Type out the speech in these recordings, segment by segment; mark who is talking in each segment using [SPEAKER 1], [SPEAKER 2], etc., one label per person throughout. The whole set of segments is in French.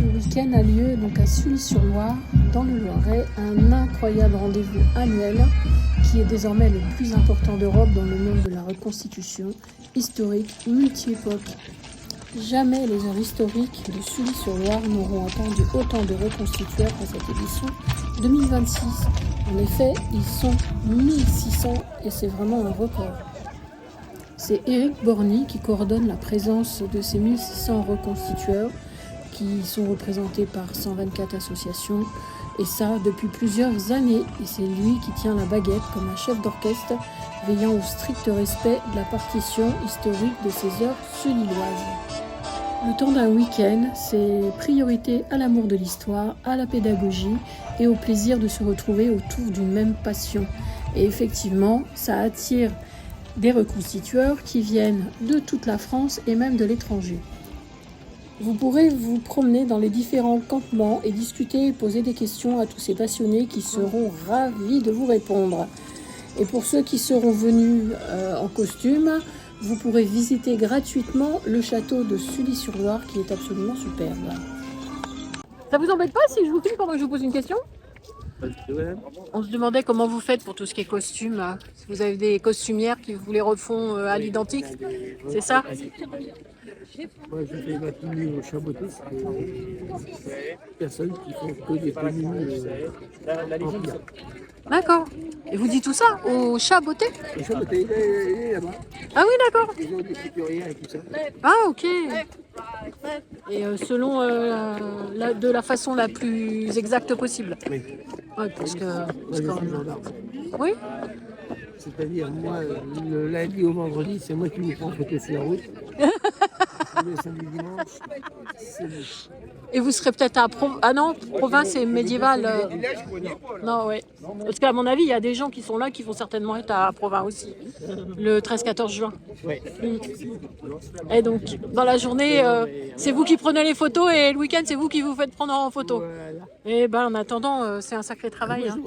[SPEAKER 1] Ce week-end a lieu donc à Sully-sur-Loire, dans le Loiret, un incroyable rendez-vous annuel qui est désormais le plus important d'Europe dans le monde de la reconstitution historique multi-époque. Jamais les heures historiques de Sully-sur-Loire n'auront attendu autant de reconstitueurs à cette édition 2026. En effet, ils sont 1600 et c'est vraiment un record. C'est Éric Borny qui coordonne la présence de ces 1600 reconstitueurs qui sont représentés par 124 associations et ça depuis plusieurs années. Et c'est lui qui tient la baguette comme un chef d'orchestre veillant au strict respect de la partition historique de ces heures sulilloises. Le temps d'un week-end, c'est priorité à l'amour de l'histoire, à la pédagogie et au plaisir de se retrouver autour d'une même passion. Et effectivement, ça attire des reconstitueurs qui viennent de toute la France et même de l'étranger. Vous pourrez vous promener dans les différents campements et discuter et poser des questions à tous ces passionnés qui seront ravis de vous répondre. Et pour ceux qui seront venus en costume, vous pourrez visiter gratuitement le château de Sully-sur-Loire qui est absolument superbe. Ça vous embête pas si je vous filme pendant que je vous pose une question ? On se demandait comment vous faites pour tout ce qui est costume. Si vous avez des costumières qui vous les refont à l'identique, c'est ça ?
[SPEAKER 2] Moi, je fais ma tenue au chaboté, c'est personne qui font que des tenues en pierre.
[SPEAKER 1] D'accord. Et vous dites tout ça au chat beauté ?
[SPEAKER 2] Le chaboté, il est là-bas.
[SPEAKER 1] Ah oui, d'accord.
[SPEAKER 2] Ils ont des couturiers et tout ça.
[SPEAKER 1] Ah ok. Et selon de la façon la plus exacte possible.
[SPEAKER 2] Oui.
[SPEAKER 1] Ouais, parce que...
[SPEAKER 2] Moi, je suis gendarme.
[SPEAKER 1] Oui.
[SPEAKER 2] C'est-à-dire, moi, le lundi au vendredi, c'est moi qui vous prends photo sur la route. Le samedi, dimanche, c'est vous.
[SPEAKER 1] Et vous serez peut-être à Ah non, province et médiéval. Non, ouais. Parce qu'à mon avis, il y a des gens qui sont là qui vont certainement être à Provins aussi. Le 13-14 juin.
[SPEAKER 2] Ouais.
[SPEAKER 1] Et donc, dans la journée, c'est vous qui prenez les photos et le week-end, c'est vous qui vous faites prendre en photo.
[SPEAKER 2] Voilà.
[SPEAKER 1] Et ben, en attendant, c'est un sacré travail. Hein.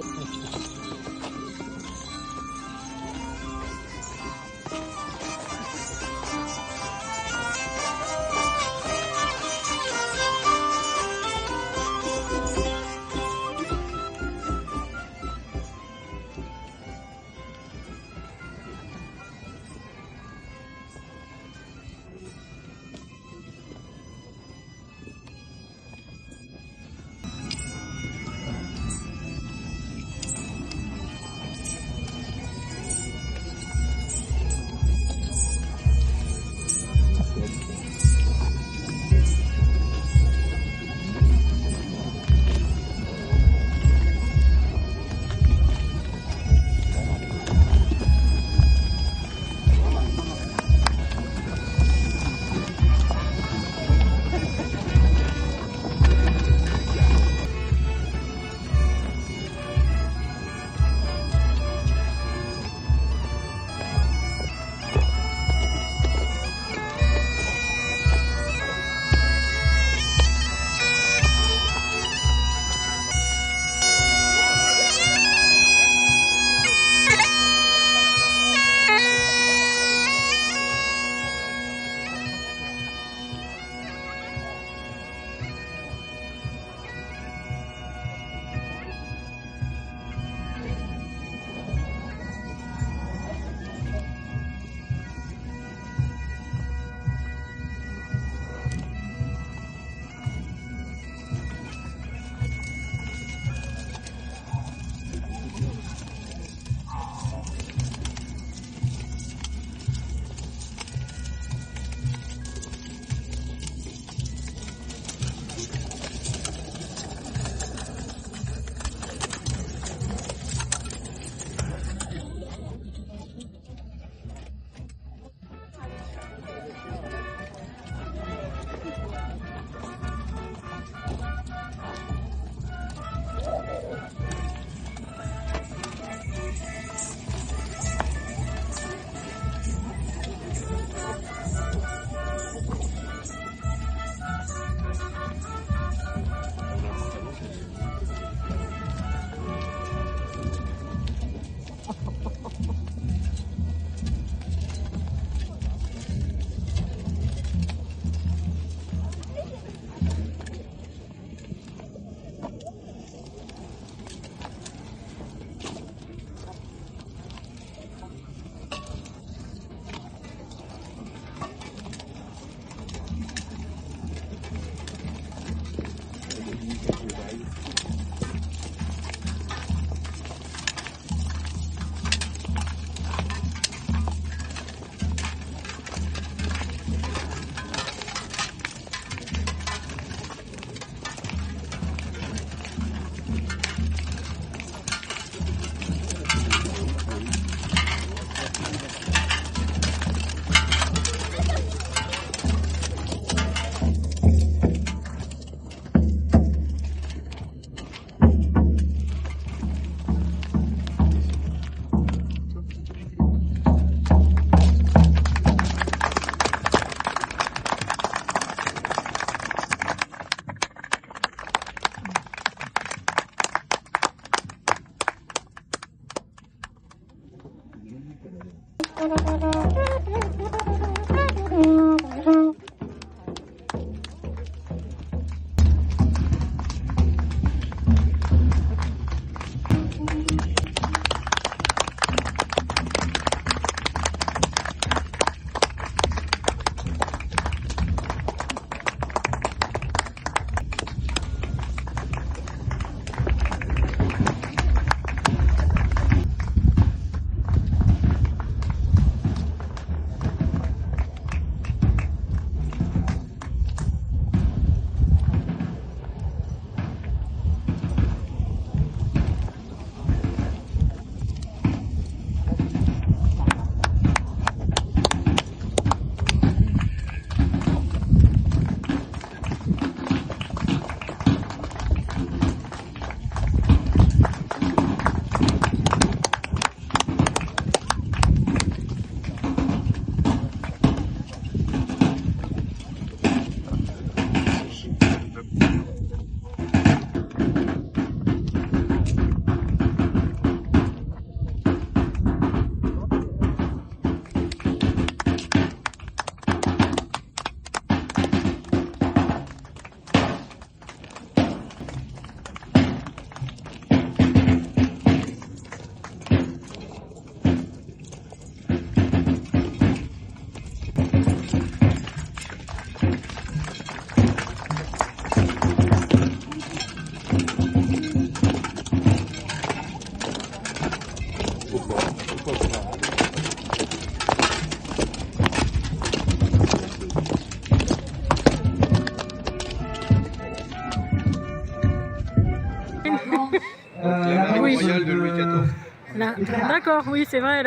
[SPEAKER 3] La
[SPEAKER 1] Oui.
[SPEAKER 3] royale de Louis XIV.
[SPEAKER 1] Là. D'accord, oui, c'est vrai.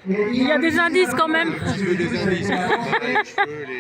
[SPEAKER 1] Il y a des indices quand même.
[SPEAKER 3] Un petit peu des indices, les cheveux,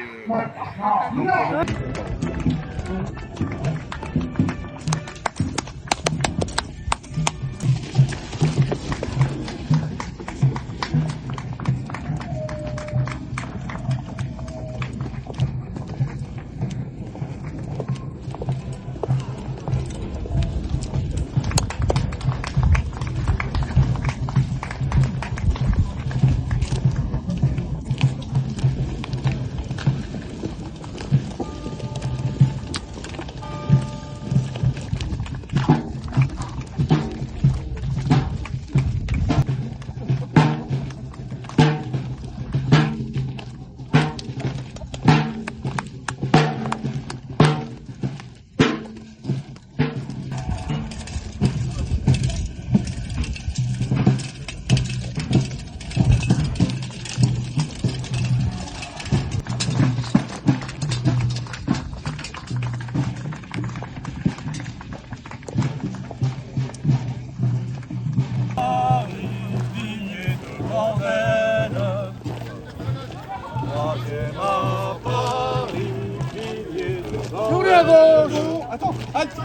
[SPEAKER 4] Tournez à gauche. Attends, halte.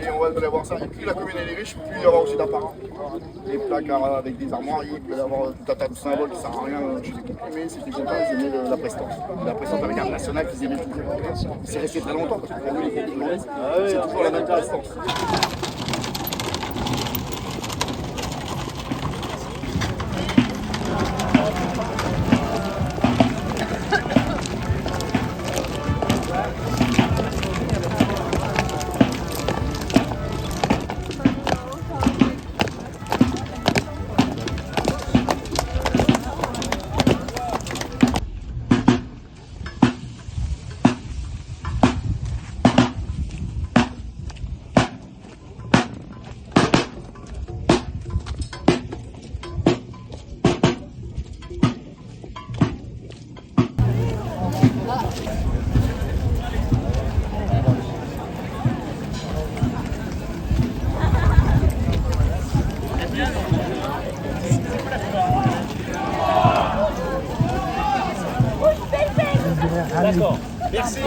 [SPEAKER 4] Et on va avoir ça. Et plus la commune elle est riche, plus il y aura aussi d'apparents. Des placards avec des armoiries, il peut y avoir tout un tas de symboles qui ne servent à rien chez les comprimés. Si j'étais content, ils aimaient la prestance. La prestance avec un national qu'ils aimaient toujours. C'est resté très longtemps parce que c'est toujours la même prestance.
[SPEAKER 5] D'accord, merci.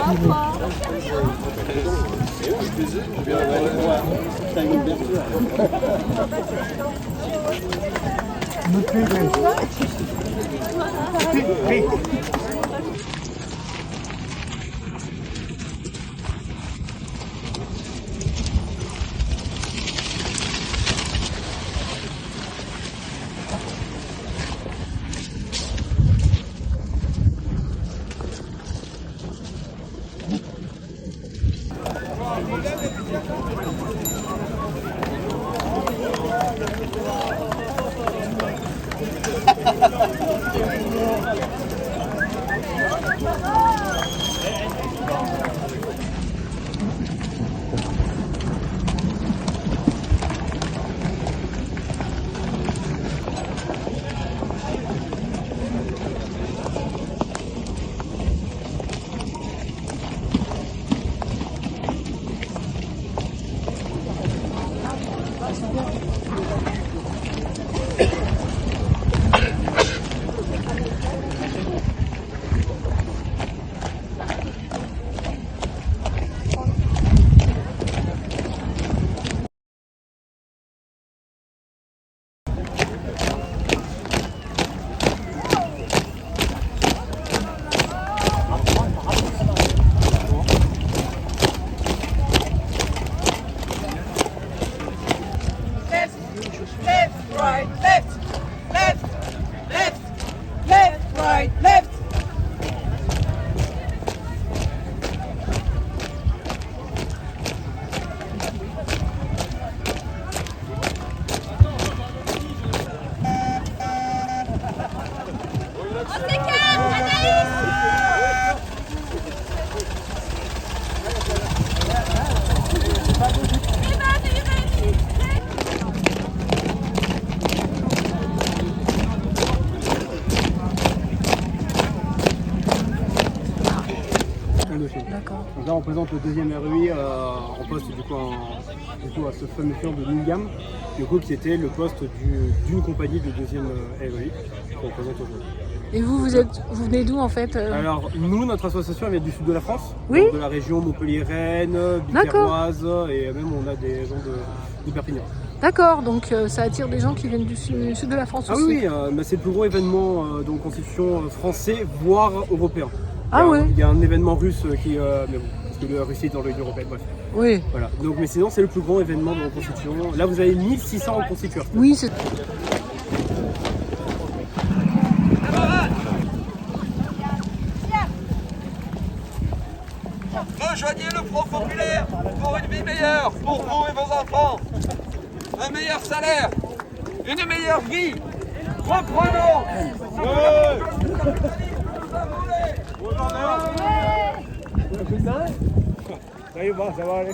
[SPEAKER 6] Indochine.
[SPEAKER 1] D'accord.
[SPEAKER 6] Donc là, on présente le deuxième REI en poste du coup à ce fameux camp de Ningam, du coup qui était le poste d'une compagnie de deuxième REI qu'on présente aujourd'hui.
[SPEAKER 1] Et vous venez d'où en fait
[SPEAKER 6] Alors nous, notre association elle vient du sud de la France,
[SPEAKER 1] Oui.
[SPEAKER 6] donc de la région Montpellier-Rennes, Bicéroise, et même on a des gens de Perpignan.
[SPEAKER 1] D'accord, donc ça attire des gens qui viennent du sud de la France
[SPEAKER 6] Ah
[SPEAKER 1] aussi.
[SPEAKER 6] oui, mais c'est le plus gros événement de constitution français, voire européen.
[SPEAKER 1] Ah ouais.
[SPEAKER 6] Il y a un événement russe qui, mais bon, parce que la Russie est dans l'Union européenne, bref.
[SPEAKER 1] Oui.
[SPEAKER 6] Voilà. Donc, mais sinon, c'est le plus grand événement de reconstitution. Là, vous avez 1600 reconstitueurs.
[SPEAKER 1] Oui, c'est...
[SPEAKER 7] Rejoignez le Front populaire pour une vie meilleure, pour vous et vos enfants. Un meilleur salaire, une meilleure vie. Reprenons.
[SPEAKER 6] Ça va aller.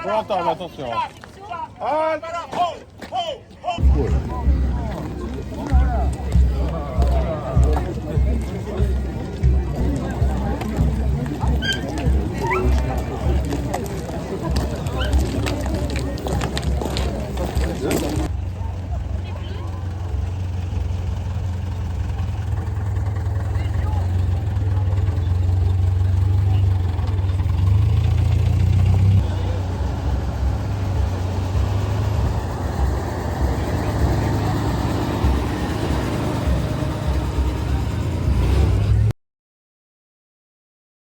[SPEAKER 3] Bon, attends, attention.